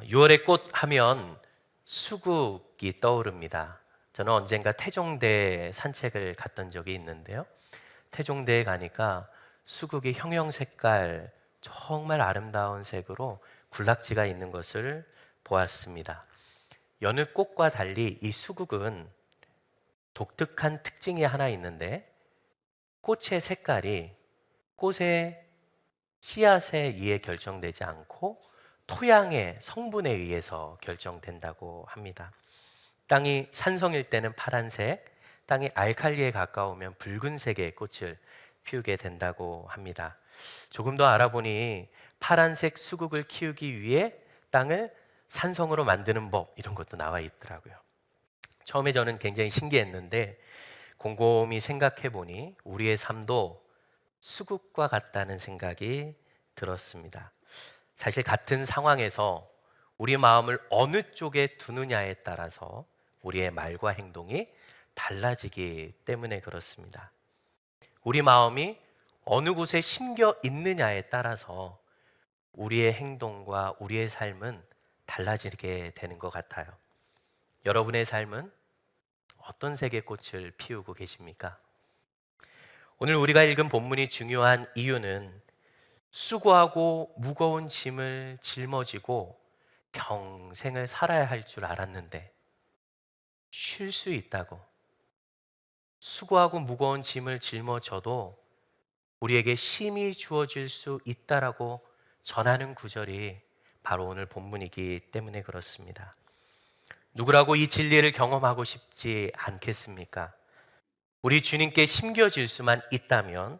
6월의 꽃 하면 수국이 떠오릅니다. 저는 언젠가 태종대에 산책을 갔던 적이 있는데요. 태종대에 가니까 수국이 형형색깔 정말 아름다운 색으로 군락지가 있는 것을 보았습니다. 여느 꽃과 달리 이 수국은 독특한 특징이 하나 있는데, 꽃의 색깔이 꽃의 씨앗에 의해 결정되지 않고 토양의 성분에 의해서 결정된다고 합니다. 땅이 산성일 때는 파란색, 땅이 알칼리에 가까우면 붉은색의 꽃을 피우게 된다고 합니다. 조금 더 알아보니 파란색 수국을 키우기 위해 땅을 산성으로 만드는 법, 이런 것도 나와 있더라고요. 처음에 저는 굉장히 신기했는데 곰곰이 생각해 보니 우리의 삶도 수국과 같다는 생각이 들었습니다. 사실 같은 상황에서 우리 마음을 어느 쪽에 두느냐에 따라서 우리의 말과 행동이 달라지기 때문에 그렇습니다. 우리 마음이 어느 곳에 심겨 있느냐에 따라서 우리의 행동과 우리의 삶은 달라지게 되는 것 같아요. 여러분의 삶은 어떤 색의 꽃을 피우고 계십니까? 오늘 우리가 읽은 본문이 중요한 이유는 수고하고 무거운 짐을 짊어지고 평생을 살아야 할 줄 알았는데 쉴 수 있다고, 수고하고 무거운 짐을 짊어져도 우리에게 쉼이 주어질 수 있다라고 전하는 구절이 바로 오늘 본문이기 때문에 그렇습니다. 누구라고 이 진리를 경험하고 싶지 않겠습니까? 우리 주님께 심겨질 수만 있다면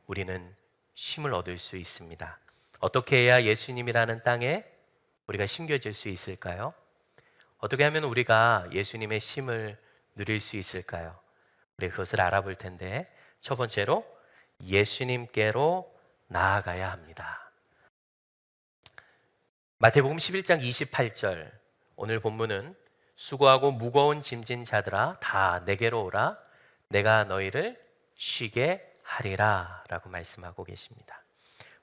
우리는 쉼을 얻을 수 있습니다. 어떻게 해야 예수님이라는 땅에 우리가 심겨질 수 있을까요? 어떻게 하면 우리가 예수님의 쉼을 누릴 수 있을까요? 우리 그것을 알아볼 텐데, 첫 번째로 예수님께로 나아가야 합니다. 마태복음 11장 28절, 오늘 본문은 수고하고 무거운 짐진 자들아 다 내게로 오라, 내가 너희를 쉬게 하리라 라고 말씀하고 계십니다.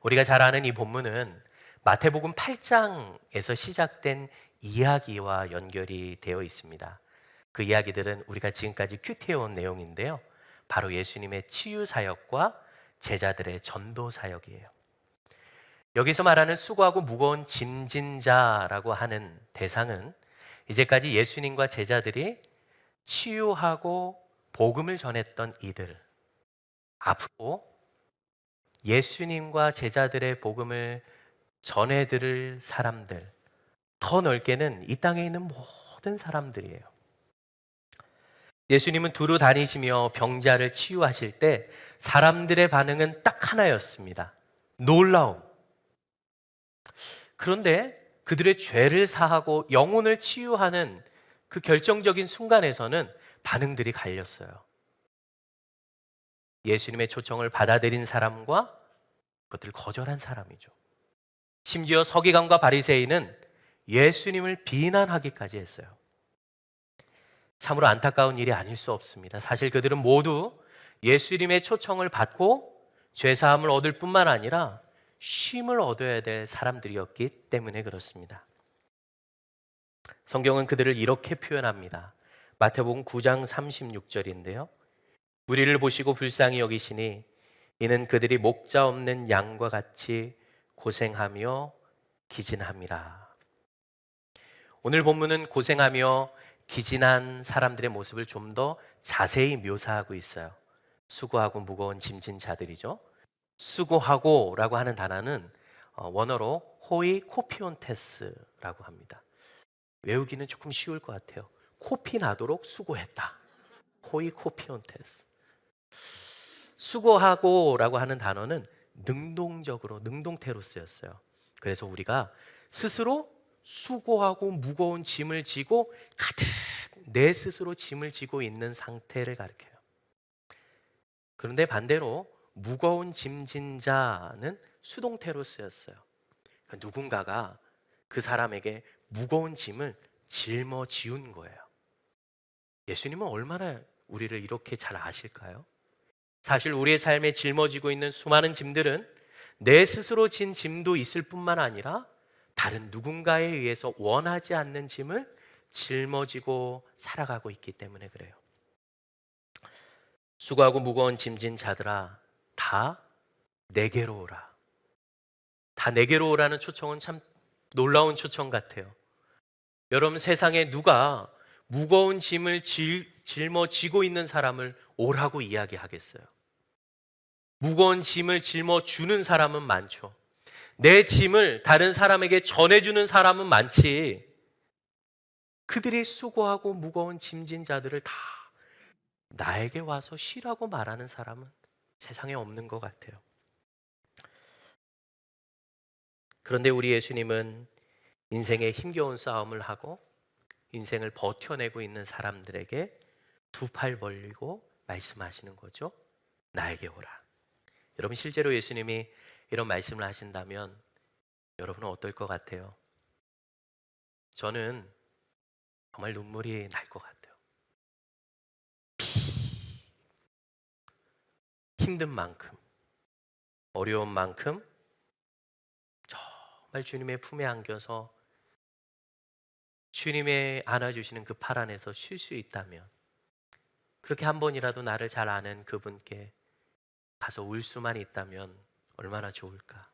우리가 잘 아는 이 본문은 마태복음 8장에서 시작된 이야기와 연결이 되어 있습니다. 그 이야기들은 우리가 지금까지 큐티해온 내용인데요, 바로 예수님의 치유 사역과 제자들의 전도 사역이에요. 여기서 말하는 수고하고 무거운 짐진 자라고 하는 대상은 이제까지 예수님과 제자들이 치유하고 복음을 전했던 이들, 앞으로 예수님과 제자들의 복음을 전해들을 사람들, 더 넓게는 이 땅에 있는 모든 사람들이에요. 예수님은 두루 다니시며 병자를 치유하실 때 사람들의 반응은 딱 하나였습니다. 놀라움. 그런데 그들의 죄를 사하고 영혼을 치유하는 그 결정적인 순간에서는 반응들이 갈렸어요. 예수님의 초청을 받아들인 사람과 그것들을 거절한 사람이죠. 심지어 서기관과 바리새인은 예수님을 비난하기까지 했어요. 참으로 안타까운 일이 아닐 수 없습니다. 사실 그들은 모두 예수님의 초청을 받고 죄사함을 얻을 뿐만 아니라 쉼을 얻어야 될 사람들이었기 때문에 그렇습니다. 성경은 그들을 이렇게 표현합니다. 마태복음 9장 36절인데요. 우리를 보시고 불쌍히 여기시니 이는 그들이 목자 없는 양과 같이 고생하며 기진함이라. 오늘 본문은 고생하며 기진한 사람들의 모습을 좀 더 자세히 묘사하고 있어요. 수고하고 무거운 짐진 자들이죠. 수고하고 라고 하는 단어는 원어로 호이 코피온테스라고 합니다. 외우기는 조금 쉬울 것 같아요. 코피 나도록 수고했다. 호이 코피온테스. 수고하고 라고 하는 단어는 능동적으로, 능동태로 쓰였어요. 그래서 우리가 스스로 수고하고 무거운 짐을 지고 가득 내 스스로 짐을 지고 있는 상태를 가리켜요. 그런데 반대로 무거운 짐진 자는 수동태로 쓰였어요. 그러니까 누군가가 그 사람에게 무거운 짐을 짊어지운 거예요. 예수님은 얼마나 우리를 이렇게 잘 아실까요? 사실 우리의 삶에 짊어지고 있는 수많은 짐들은 내 스스로 진 짐도 있을 뿐만 아니라 다른 누군가에 의해서 원하지 않는 짐을 짊어지고 살아가고 있기 때문에 그래요. 수고하고 무거운 짐진 자들아, 다 내게로 오라. 다 내게로 오라는 초청은 참 놀라운 초청 같아요. 여러분, 세상에 누가 무거운 짐을 짊어지고 있는 사람을 오라고 이야기하겠어요? 무거운 짐을 짊어주는 사람은 많죠. 내 짐을 다른 사람에게 전해주는 사람은 많지, 그들이 수고하고 무거운 짐진 자들을 다 나에게 와서 쉬라고 말하는 사람은 세상에 없는 것 같아요. 그런데 우리 예수님은 인생의 힘겨운 싸움을 하고 인생을 버텨내고 있는 사람들에게 두 팔 벌리고 말씀하시는 거죠. 나에게 오라. 여러분, 실제로 예수님이 이런 말씀을 하신다면 여러분은 어떨 것 같아요? 저는 정말 눈물이 날 것 같아요. 힘든 만큼, 어려운 만큼 정말 주님의 품에 안겨서 주님의 안아주시는 그 팔 안에서 쉴 수 있다면, 그렇게 한 번이라도 나를 잘 아는 그분께 가서 울 수만 있다면 얼마나 좋을까.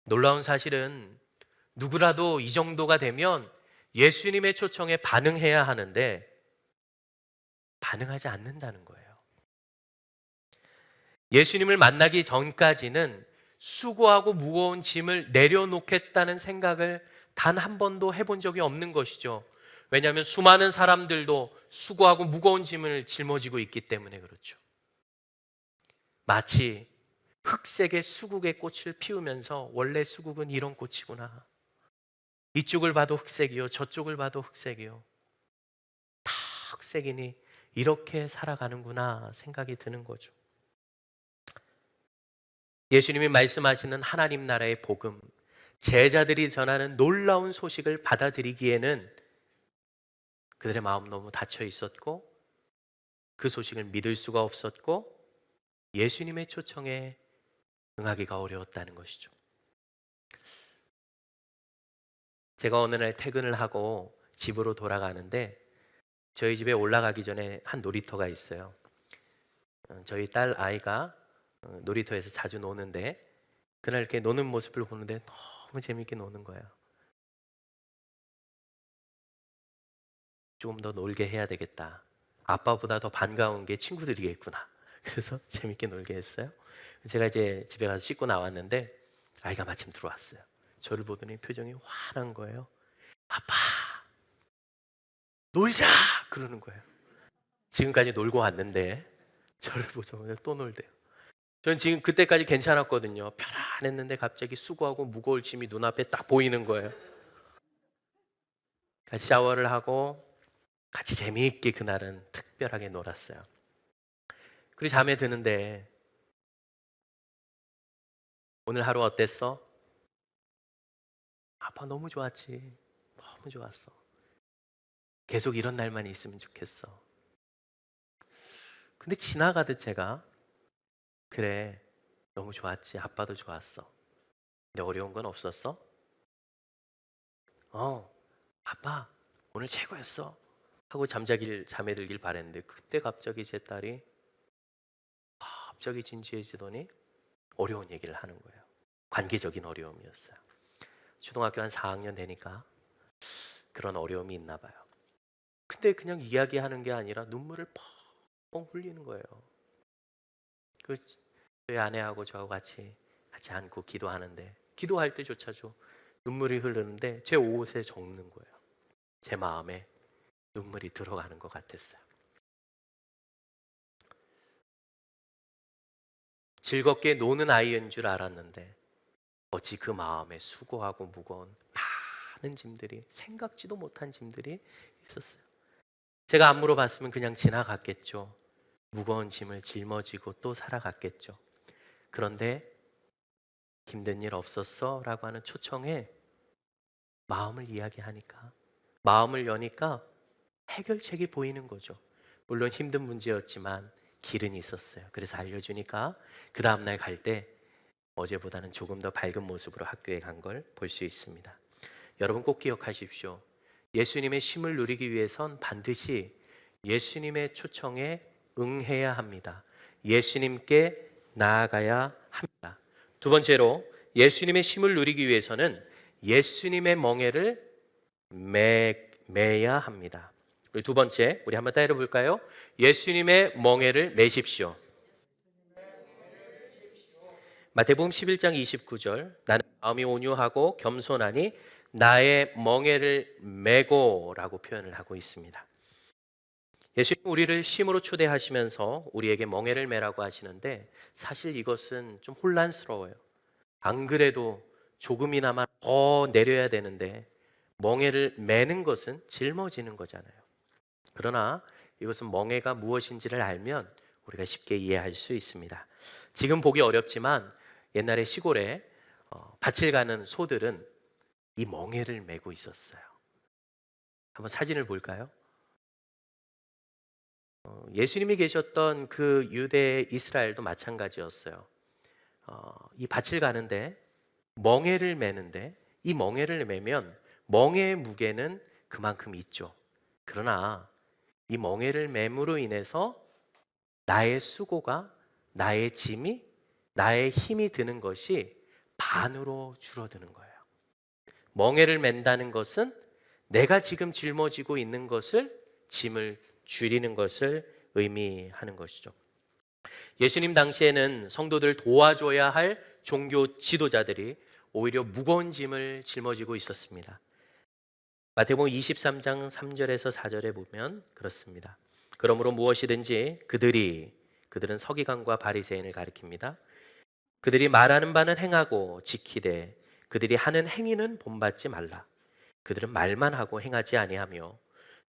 놀라운 사실은 누구라도 이 정도가 되면 예수님의 초청에 반응해야 하는데 반응하지 않는다는 거예요. 예수님을 만나기 전까지는 수고하고 무거운 짐을 내려놓겠다는 생각을 단 한 번도 해본 적이 없는 것이죠. 왜냐하면 수많은 사람들도 수고하고 무거운 짐을 짊어지고 있기 때문에 그렇죠. 마치 흑색의 수국의 꽃을 피우면서 원래 수국은 이런 꽃이구나, 이쪽을 봐도 흑색이요 저쪽을 봐도 흑색이요, 다 흑색이니 이렇게 살아가는구나 생각이 드는 거죠. 예수님이 말씀하시는 하나님 나라의 복음, 제자들이 전하는 놀라운 소식을 받아들이기에는 그들의 마음 너무 닫혀 있었고 그 소식을 믿을 수가 없었고 예수님의 초청에 응하기가 어려웠다는 것이죠. 제가 어느 날 퇴근을 하고 집으로 돌아가는데 저희 집에 올라가기 전에 한 놀이터가 있어요. 저희 딸 아이가 놀이터에서 자주 노는데 그날 이렇게 노는 모습을 보는데 너무 재밌게 노는 거예요. 조금 더 놀게 해야 되겠다. 아빠보다 더 반가운 게 친구들이겠구나. 그래서 재밌게 놀게 했어요. 제가 이제 집에 가서 씻고 나왔는데 아이가 마침 들어왔어요. 저를 보더니 표정이 환한 거예요. 아빠, 놀자! 그러는 거예요. 지금까지 놀고 왔는데 저를 보자마자 또 놀대요. 전 지금 그때까지 괜찮았거든요. 편안했는데 갑자기 수고하고 무거울 짐이 눈앞에 딱 보이는 거예요. 같이 샤워를 하고 같이 재미있게 그날은 특별하게 놀았어요. 그리고 잠에 드는데 오늘 하루 어땠어? 아빠 너무 좋았지. 너무 좋았어. 계속 이런 날만 있으면 좋겠어. 근데 지나가듯 제가 그래, 너무 좋았지. 아빠도 좋았어. 근데 어려운 건 없었어? 아빠 오늘 최고였어 하고 잠에 들길 바랬는데 그때 갑자기 제 딸이 갑자기 진지해지더니 어려운 얘기를 하는 거예요. 관계적인 어려움이었어요. 초등학교 한 4학년 되니까 그런 어려움이 있나 봐요. 근데 그냥 이야기하는 게 아니라 눈물을 펑펑 흘리는 거예요. 저희 아내하고 저하고 같이 안고 기도하는데 기도할 때조차도 눈물이 흐르는데 제 옷에 적는 거예요. 제 마음에 눈물이 들어가는 것 같았어요. 즐겁게 노는 아이인 줄 알았는데 어찌 그 마음에 수고하고 무거운 많은 짐들이, 생각지도 못한 짐들이 있었어요. 제가 안 물어봤으면 그냥 지나갔겠죠. 무거운 짐을 짊어지고 또 살아갔겠죠. 그런데 힘든 일 없었어? 라고 하는 초청에 마음을 이야기하니까, 마음을 여니까 해결책이 보이는 거죠. 물론 힘든 문제였지만 길은 있었어요. 그래서 알려주니까 그 다음날 갈 때 어제보다는 조금 더 밝은 모습으로 학교에 간 걸 볼 수 있습니다. 여러분 꼭 기억하십시오. 예수님의 쉼을 누리기 위해선 반드시 예수님의 초청에 응해야 합니다. 예수님께 나아가야 합니다. 두 번째로 예수님의 쉼을 누리기 위해서는 예수님의 멍에를 매야 합니다. 우리 두 번째, 우리 한번 따라 볼까요? 예수님의 멍에를 매십시오. 마태복음 11장 29절, 나는 마음이 온유하고 겸손하니 나의 멍에를 메고라고 표현을 하고 있습니다. 예수님 우리를 쉼으로 초대하시면서 우리에게 멍에를 매라고 하시는데 사실 이것은 좀 혼란스러워요. 안 그래도 조금이나마 더 내려야 되는데 멍에를 매는 것은 짊어지는 거잖아요. 그러나 이것은 멍에가 무엇인지를 알면 우리가 쉽게 이해할 수 있습니다. 지금 보기 어렵지만 옛날에 시골에 밭을 가는 소들은 이 멍에를 메고 있었어요. 한번 사진을 볼까요? 예수님이 계셨던 그 유대 이스라엘도 마찬가지였어요. 이 밭을 가는데 멍에를 매는데 이 멍에를 매면 멍에의 무게는 그만큼 있죠. 그러나 이 멍에를 맴으로 인해서 나의 수고가, 나의 짐이, 나의 힘이 드는 것이 반으로 줄어드는 거예요. 멍에를 맨다는 것은 내가 지금 짊어지고 있는 것을, 짐을 줄이는 것을 의미하는 것이죠. 예수님 당시에는 성도들 도와줘야 할 종교 지도자들이 오히려 무거운 짐을 짊어지고 있었습니다. 마태복음 23장 3절에서 4절에 보면 그렇습니다. 그러므로 무엇이든지 그들은 서기관과 바리새인을 가리킵니다. 그들이 말하는 바는 행하고 지키되 그들이 하는 행위는 본받지 말라. 그들은 말만 하고 행하지 아니하며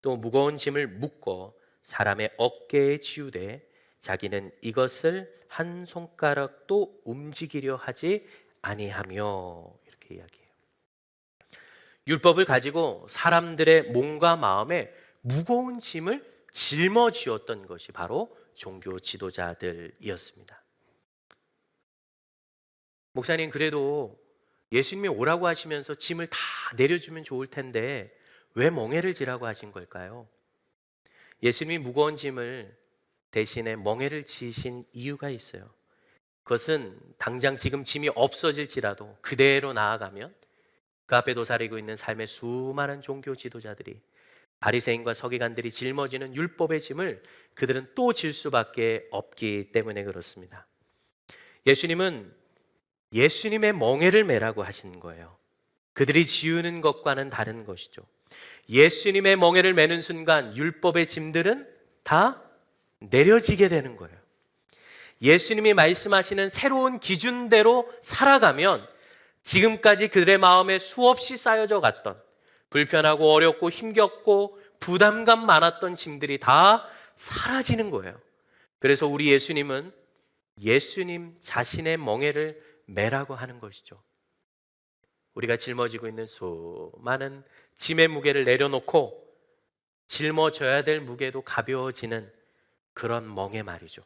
또 무거운 짐을 묶어 사람의 어깨에 지우되 자기는 이것을 한 손가락도 움직이려 하지 아니하며, 이렇게 이야기해요. 율법을 가지고 사람들의 몸과 마음에 무거운 짐을 짊어지었던 것이 바로 종교 지도자들이었습니다. 목사님, 그래도 예수님이 오라고 하시면서 짐을 다 내려주면 좋을 텐데 왜 멍에를 지라고 하신 걸까요? 예수님이 무거운 짐을 대신에 멍에를 지신 이유가 있어요. 그것은 당장 지금 짐이 없어질지라도 그대로 나아가면 그 앞에 도사리고 있는 삶의 수많은 종교 지도자들이, 바리새인과 서기관들이 짊어지는 율법의 짐을 그들은 또 질 수밖에 없기 때문에 그렇습니다. 예수님은 예수님의 멍에를 매라고 하신 거예요. 그들이 지우는 것과는 다른 것이죠. 예수님의 멍에를 매는 순간 율법의 짐들은 다 내려지게 되는 거예요. 예수님이 말씀하시는 새로운 기준대로 살아가면 지금까지 그들의 마음에 수없이 쌓여져 갔던 불편하고 어렵고 힘겹고 부담감 많았던 짐들이 다 사라지는 거예요. 그래서 우리 예수님은 예수님 자신의 멍에를 매라고 하는 것이죠. 우리가 짊어지고 있는 수많은 짐의 무게를 내려놓고 짊어져야 될 무게도 가벼워지는 그런 멍에 말이죠.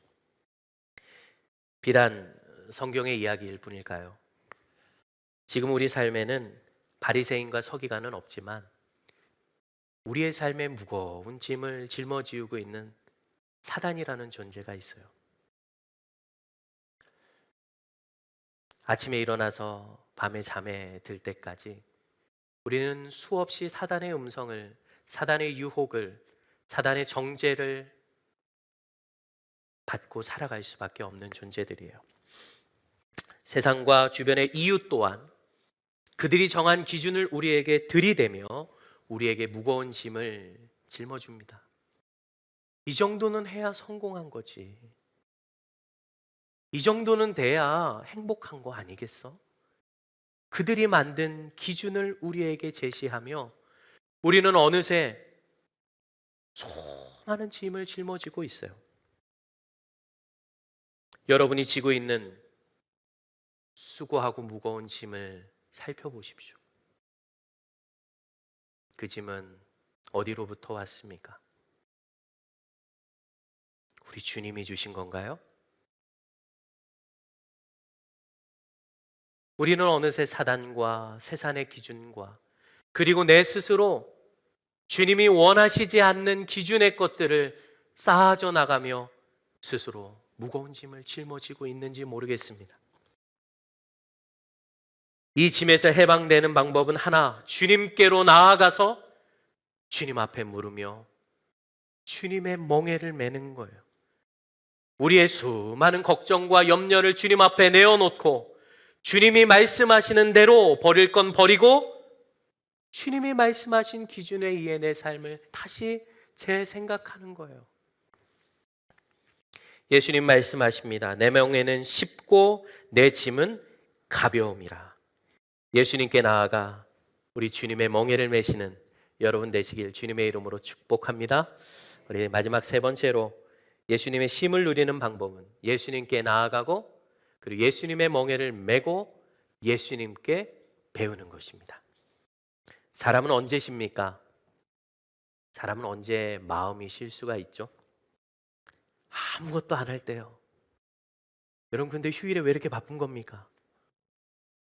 비단 성경의 이야기일 뿐일까요? 지금 우리 삶에는 바리새인과 서기관은 없지만 우리의 삶에 무거운 짐을 짊어지고 있는 사단이라는 존재가 있어요. 아침에 일어나서 밤에 잠에 들 때까지 우리는 수없이 사단의 음성을, 사단의 유혹을, 사단의 정죄를 받고 살아갈 수밖에 없는 존재들이에요. 세상과 주변의 이웃 또한 그들이 정한 기준을 우리에게 들이대며 우리에게 무거운 짐을 짊어줍니다. 이 정도는 해야 성공한 거지. 이 정도는 돼야 행복한 거 아니겠어? 그들이 만든 기준을 우리에게 제시하며 우리는 어느새 수많은 짐을 짊어지고 있어요. 여러분이 지고 있는 수고하고 무거운 짐을 살펴보십시오. 그 짐은 어디로부터 왔습니까? 우리 주님이 주신 건가요? 우리는 어느새 사단과 세상의 기준과 그리고 내 스스로 주님이 원하시지 않는 기준의 것들을 쌓아져 나가며 스스로 무거운 짐을 짊어지고 있는지 모르겠습니다. 이 짐에서 해방되는 방법은 하나, 주님께로 나아가서 주님 앞에 물으며 주님의 멍에를 매는 거예요. 우리의 수많은 걱정과 염려를 주님 앞에 내어놓고 주님이 말씀하시는 대로 버릴 건 버리고 주님이 말씀하신 기준에 의해 내 삶을 다시 재생각하는 거예요. 예수님 말씀하십니다. 내 멍에는 쉽고 내 짐은 가벼움이라. 예수님께 나아가 우리 주님의 멍에를 메시는 여러분 되시길 주님의 이름으로 축복합니다. 우리 마지막 세 번째로 예수님의 쉼을 누리는 방법은 예수님께 나아가고 그리고 예수님의 멍에를 메고 예수님께 배우는 것입니다. 사람은 언제 쉽니까? 사람은 언제 마음이 쉴 수가 있죠? 아무것도 안 할 때요. 여러분 근데 휴일에 왜 이렇게 바쁜 겁니까?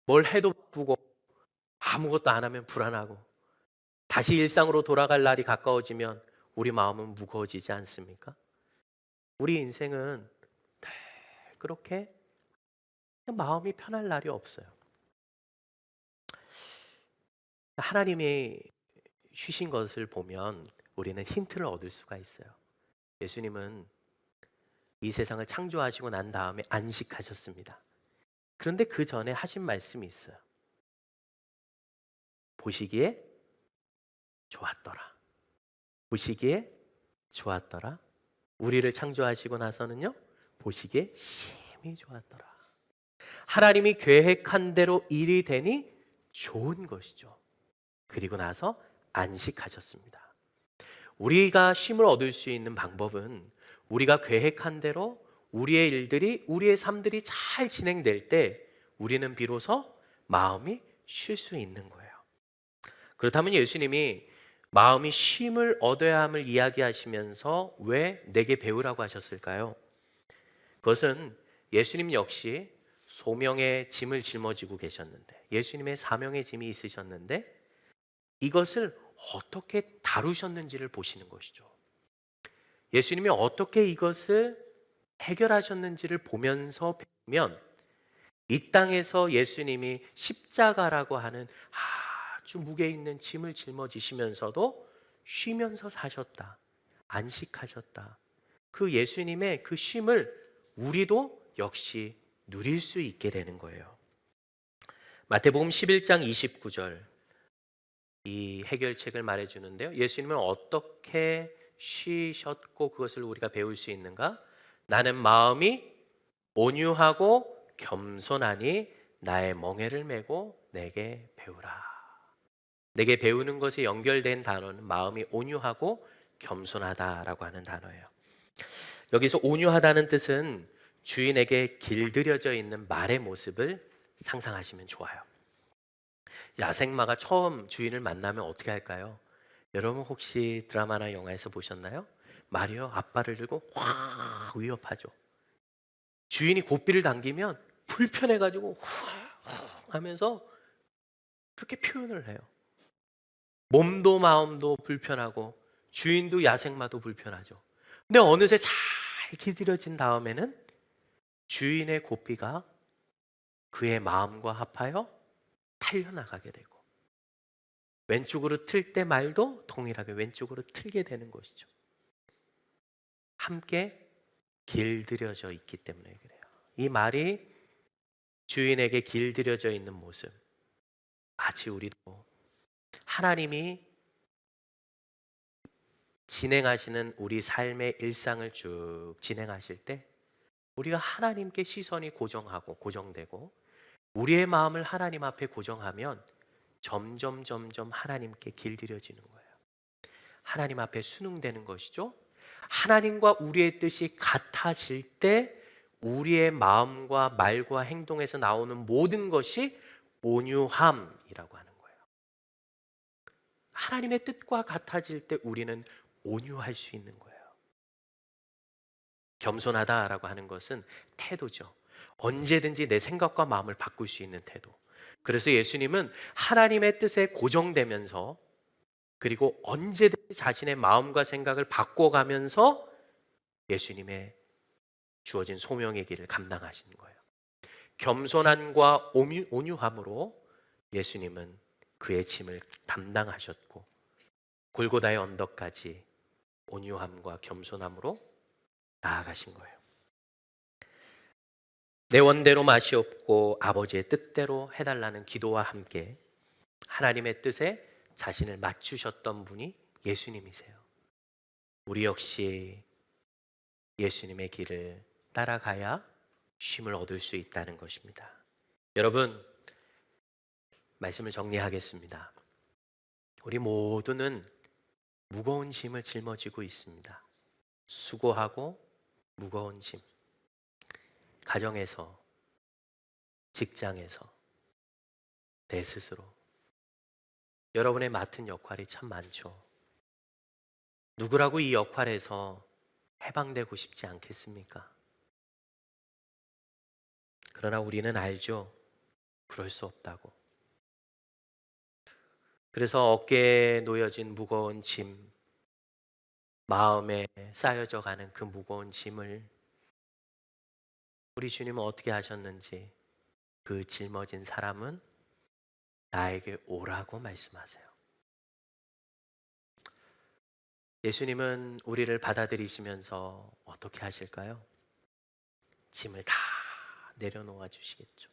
뭘 해도 바쁘고 아무것도 안 하면 불안하고 다시 일상으로 돌아갈 날이 가까워지면 우리 마음은 무거워지지 않습니까? 우리 인생은 그렇게 마음이 편할 날이 없어요. 하나님이 쉬신 것을 보면 우리는 힌트를 얻을 수가 있어요. 예수님은 이 세상을 창조하시고 난 다음에 안식하셨습니다. 그런데 그 전에 하신 말씀이 있어요. 보시기에 좋았더라. 보시기에 좋았더라. 우리를 창조하시고 나서는요, 보시기에 심히 좋았더라. 하나님이 계획한 대로 일이 되니 좋은 것이죠. 그리고 나서 안식하셨습니다. 우리가 쉼을 얻을 수 있는 방법은 우리가 계획한 대로 우리의 일들이, 우리의 삶들이 잘 진행될 때 우리는 비로소 마음이 쉴 수 있는 거예요. 그렇다면 예수님이 마음이 쉼을 얻어야 함을 이야기하시면서 왜 내게 배우라고 하셨을까요? 그것은 예수님 역시 소명의 짐을 짊어지고 계셨는데, 예수님의 사명의 짐이 있으셨는데 이것을 어떻게 다루셨는지를 보시는 것이죠. 예수님이 어떻게 이것을 해결하셨는지를 보면서 배우면 이 땅에서 예수님이 십자가라고 하는 아주 무게 있는 짐을 짊어지시면서도 쉬면서 사셨다, 안식하셨다. 그 예수님의 그 쉼을 우리도 역시 누릴 수 있게 되는 거예요. 마태복음 11장 29절 이 해결책을 말해주는데요. 예수님은 어떻게 쉬셨고 그것을 우리가 배울 수 있는가? 나는 마음이 온유하고 겸손하니 나의 멍에를 메고 내게 배우라. 내게 배우는 것에 연결된 단어는 마음이 온유하고 겸손하다라고 하는 단어예요. 여기서 온유하다는 뜻은 주인에게 길들여져 있는 말의 모습을 상상하시면 좋아요. 야생마가 처음 주인을 만나면 어떻게 할까요? 여러분 혹시 드라마나 영화에서 보셨나요? 말이요, 앞발을 들고 확 위협하죠. 주인이 고삐를 당기면 불편해가지고 하면서 그렇게 표현을 해요. 몸도 마음도 불편하고 주인도 야생마도 불편하죠. 근데 어느새 잘 기들여진 다음에는 주인의 고삐가 그의 마음과 합하여 탈려나가게 되고 왼쪽으로 틀 때 말도 동일하게 왼쪽으로 틀게 되는 것이죠. 함께 길들여져 있기 때문에 그래요. 이 말이 주인에게 길들여져 있는 모습, 마치 우리도 하나님이 진행하시는 우리 삶의 일상을 쭉 진행하실 때 우리가 하나님께 시선이 고정하고 고정되고 우리의 마음을 하나님 앞에 고정하면 점점 하나님께 길들여지는 거예요. 하나님 앞에 순응되는 것이죠. 하나님과 우리의 뜻이 같아질 때 우리의 마음과 말과 행동에서 나오는 모든 것이 온유함이라고 하는 거예요. 하나님의 뜻과 같아질 때 우리는 온유할 수 있는 거예요. 겸손하다라고 하는 것은 태도죠. 언제든지 내 생각과 마음을 바꿀 수 있는 태도. 그래서 예수님은 하나님의 뜻에 고정되면서 그리고 언제든지 자신의 마음과 생각을 바꿔가면서 예수님의 주어진 소명의 길을 감당하시는 거예요. 겸손함과 온유함으로 예수님은 그의 짐을 담당하셨고 골고다의 언덕까지 온유함과 겸손함으로 나아가신 거예요. 내 원대로 맛이 없고 아버지의 뜻대로 해달라는 기도와 함께 하나님의 뜻에 자신을 맞추셨던 분이 예수님이세요. 우리 역시 예수님의 길을 따라가야 쉼을 얻을 수 있다는 것입니다. 여러분, 말씀을 정리하겠습니다. 우리 모두는 무거운 짐을 짊어지고 있습니다. 수고하고 무거운 짐. 가정에서, 직장에서, 내 스스로. 여러분의 맡은 역할이 참 많죠. 누구라고 이 역할에서 해방되고 싶지 않겠습니까? 그러나 우리는 알죠. 그럴 수 없다고. 그래서 어깨에 놓여진 무거운 짐, 마음에 쌓여져 가는 그 무거운 짐을 우리 주님은 어떻게 하셨는지 그 짊어진 사람은 나에게 오라고 말씀하세요. 예수님은 우리를 받아들이시면서 어떻게 하실까요? 짐을 다 내려놓아 주시겠죠.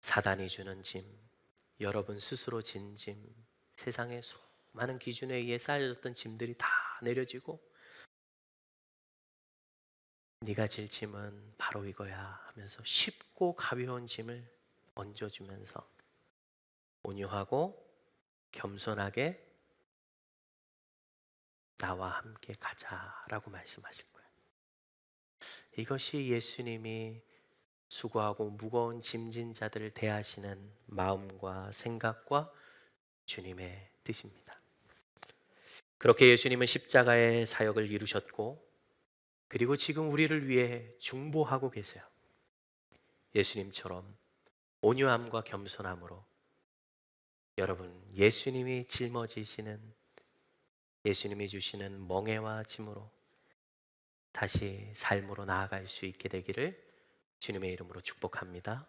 사단이 주는 짐, 여러분 스스로 진 짐, 세상의 수많은 기준에 의해 쌓여졌던 짐들이 다 내려지고 네가 질 짐은 바로 이거야 하면서 쉽고 가벼운 짐을 얹어주면서 온유하고 겸손하게 나와 함께 가자라고 말씀하실 거예요. 이것이 예수님이 수고하고 무거운 짐진 자들을 대하시는 마음과 생각과 주님의 뜻입니다. 그렇게 예수님은 십자가의 사역을 이루셨고 그리고 지금 우리를 위해 중보하고 계세요. 예수님처럼 온유함과 겸손함으로 여러분 예수님이 짊어지시는 예수님이 주시는 멍에와 짐으로 다시 삶으로 나아갈 수 있게 되기를 주님의 이름으로 축복합니다.